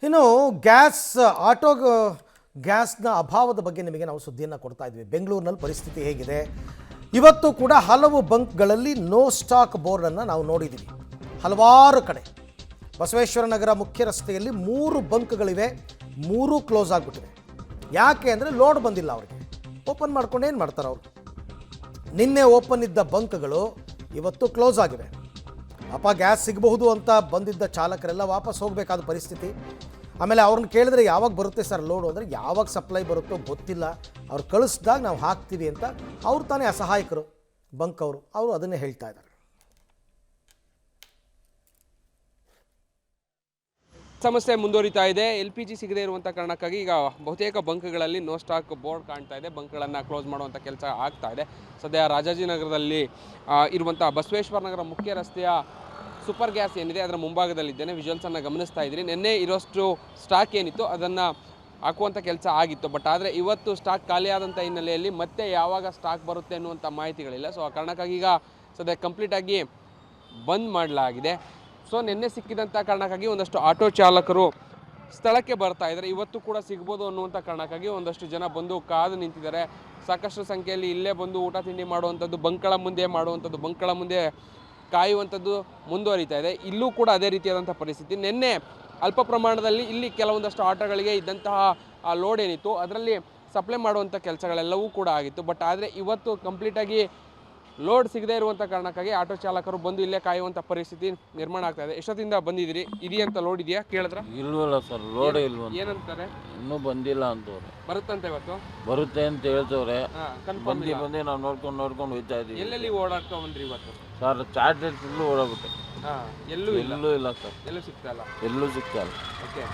ಇನ್ನು ಆಟೋ ಗ್ಯಾಸ್ನ ಅಭಾವದ ಬಗ್ಗೆ ನಿಮಗೆ ನಾವು ಸುದ್ದಿಯನ್ನು ಕೊಡ್ತಾ ಇದ್ವಿ. ಬೆಂಗಳೂರಿನಲ್ಲಿ ಪರಿಸ್ಥಿತಿ ಹೇಗಿದೆ? ಇವತ್ತು ಕೂಡ ಹಲವು ಬಂಕ್ಗಳಲ್ಲಿ ನೋ ಸ್ಟಾಕ್ ಬೋರ್ಡನ್ನು ನಾವು ನೋಡಿದ್ದೀವಿ. ಹಲವಾರು ಕಡೆ ಬಸವೇಶ್ವರ ನಗರ ಮುಖ್ಯ ರಸ್ತೆಯಲ್ಲಿ 3 ಬಂಕ್ಗಳಿವೆ, 3 ಕ್ಲೋಸ್ ಆಗಿಬಿಟ್ಟಿವೆ. ಯಾಕೆ ಅಂದರೆ ಲೋಡ್ ಬಂದಿಲ್ಲ ಅವರಿಗೆ. ಓಪನ್ ಮಾಡ್ಕೊಂಡು ಏನು ಮಾಡ್ತಾರೆ ಅವರು? ನಿನ್ನೆ ಓಪನ್ ಇದ್ದ ಬಂಕ್ಗಳು ಇವತ್ತು ಕ್ಲೋಸ್ ಆಗಿವೆ. ಗ್ಯಾಸ್ ಸಿಗಬಹುದು ಅಂತ ಬಂದಿದ್ದ ಚಾಲಕರೆಲ್ಲ ವಾಪಸ್ ಹೋಗಬೇಕಾದ ಪರಿಸ್ಥಿತಿ. ಆಮೇಲೆ ಅವ್ರನ್ನ ಕೇಳಿದ್ರೆ ಯಾವಾಗ ಬರುತ್ತೆ ಸರ್ ಲೋಡು ಅಂದರೆ, ಯಾವಾಗ ಸಪ್ಲೈ ಬರುತ್ತೋ ಗೊತ್ತಿಲ್ಲ, ಅವ್ರು ಕಳಿಸ್ದಾಗ ನಾವು ಹಾಕ್ತೀವಿ ಅಂತ ಅವ್ರು ತಾನೇ ಅಸಹಾಯಕರು ಬಂಕ್ ಅವರು ಅದನ್ನೇ ಹೇಳ್ತಾ ಇದ್ದಾರೆ. ಸಮಸ್ಯೆ ಮುಂದುವರಿತಾ ಇದೆ. LPG ಸಿಗದೇ ಇರುವಂಥ ಕಾರಣಕ್ಕಾಗಿ ಈಗ ಬಹುತೇಕ ಬಂಕ್ಗಳಲ್ಲಿ ನೋ ಸ್ಟಾಕ್ ಬೋರ್ಡ್ ಕಾಣ್ತಾ ಇದೆ. ಬಂಕ್ಗಳನ್ನು ಕ್ಲೋಸ್ ಮಾಡುವಂಥ ಕೆಲಸ ಆಗ್ತಾ ಇದೆ. ಸದ್ಯ ರಾಜಾಜಿನಗರದಲ್ಲಿ ಇರುವಂಥ ಬಸವೇಶ್ವರ ನಗರ ಮುಖ್ಯ ರಸ್ತೆಯ ಸೂಪರ್ ಗ್ಯಾಸ್ ಏನಿದೆ ಅದರ ಮುಂಭಾಗದಲ್ಲಿದ್ದೇನೆ. ವಿಜುವಲ್ಸನ್ನು ಗಮನಿಸ್ತಾ ಇದ್ದೀರಿ. ನಿನ್ನೆ ಇರೋಷ್ಟು ಸ್ಟಾಕ್ ಏನಿತ್ತು ಅದನ್ನು ಹಾಕುವಂಥ ಕೆಲಸ ಆಗಿತ್ತು. ಬಟ್ ಆದರೆ ಇವತ್ತು ಸ್ಟಾಕ್ ಖಾಲಿಯಾದಂಥ ಹಿನ್ನೆಲೆಯಲ್ಲಿ ಮತ್ತೆ ಯಾವಾಗ ಸ್ಟಾಕ್ ಬರುತ್ತೆ ಅನ್ನುವಂಥ ಮಾಹಿತಿಗಳಿಲ್ಲ. ಸೊ ಆ ಕಾರಣಕ್ಕಾಗಿ ಈಗ ಸದ್ಯ ಕಂಪ್ಲೀಟಾಗಿ ಬಂದ್ ಮಾಡಲಾಗಿದೆ. ಸೊ ನಿನ್ನೆ ಸಿಕ್ಕಿದಂಥ ಕಾರಣಕ್ಕಾಗಿ ಒಂದಷ್ಟು ಆಟೋ ಚಾಲಕರು ಸ್ಥಳಕ್ಕೆ ಬರ್ತಾ ಇದ್ದಾರೆ. ಇವತ್ತು ಕೂಡ ಸಿಗ್ಬೋದು ಅನ್ನುವಂಥ ಕಾರಣಕ್ಕಾಗಿ ಒಂದಷ್ಟು ಜನ ಬಂದು ಕಾದು ನಿಂತಿದ್ದಾರೆ. ಸಾಕಷ್ಟು ಸಂಖ್ಯೆಯಲ್ಲಿ ಇಲ್ಲೇ ಬಂದು ಊಟ ತಿಂಡಿ ಮಾಡುವಂಥದ್ದು, ಬಂಕ್ಗಳ ಮುಂದೆ ಮಾಡುವಂಥದ್ದು, ಬಂಕ್ಗಳ ಮುಂದೆ ಕಾಯುವಂಥದ್ದು ಮುಂದುವರಿತಾ ಇದೆ. ಇಲ್ಲೂ ಕೂಡ ಅದೇ ರೀತಿಯಾದಂಥ ಪರಿಸ್ಥಿತಿ. ನಿನ್ನೆ ಅಲ್ಪ ಪ್ರಮಾಣದಲ್ಲಿ ಇಲ್ಲಿ ಕೆಲವೊಂದಷ್ಟು ಆಟೋಗಳಿಗೆ ಇದ್ದಂತಹ ಆ ಲೋಡ್ ಏನಿತ್ತು ಅದರಲ್ಲಿ ಸಪ್ಲೈ ಮಾಡುವಂಥ ಕೆಲಸಗಳೆಲ್ಲವೂ ಕೂಡ ಆಗಿತ್ತು. ಬಟ್ ಆದರೆ ಇವತ್ತು ಕಂಪ್ಲೀಟಾಗಿ ಲೋಡ್ ಸಿಗದೇ ಇರುವಂಥ ಕಾರಣಕ್ಕಾಗಿ ಆಟೋ ಚಾಲಕರು ಬಂದು ಇಲ್ಲೇ ಕಾಯುವಂಥ ಪರಿಸ್ಥಿತಿ ನಿರ್ಮಾಣ ಆಗ್ತಾ ಇದೆ. ಎಷ್ಟೊತ್ತಿಂದ ಬಂದಿದ್ದೀರಿ? ಇದೆಯಂತ ಲೋಡ್ ಇದೆಯಾ ಕೇಳಿದ್ರ? ಇಲ್ವಲ್ಲ ಸರ್, ಲೋಡ್ ಇಲ್ವ. ಏನಂತಾರೆ? ಇನ್ನೂ ಬಂದಿಲ್ಲ ಅಂತವ್ರೆ. ಬರುತ್ತಂತ ಇವತ್ತು ಬರುತ್ತೆ ಅಂತ ಹೇಳ್ತವ್ರೆ. ಕನ್ಫರ್ಮ್ ಬಂದು ನಾವು ನೋಡ್ಕೊಂಡು ಹೋಗ್ತಾ ಇದೀವಿ. ಎಲ್ಲೆಲ್ಲಿ ಓಡಾಡ್ತಾ ಬಂದ್ರಿ ಇವತ್ತು? ಸರ್ ಚಾರ್ಜ್ ಫುಲ್ಲು ಓಡಾಗುತ್ತೆ. ಎಲ್ಲೂ ಎಲ್ಲೂ ಇಲ್ಲ ಸರ್, ಎಲ್ಲೂ ಸಿಗ್ತಾ ಇಲ್ಲ. ಎಲ್ಲೂ ಸಿಗ್ತಾ ಇಲ್ಲ. ಓಕೆ.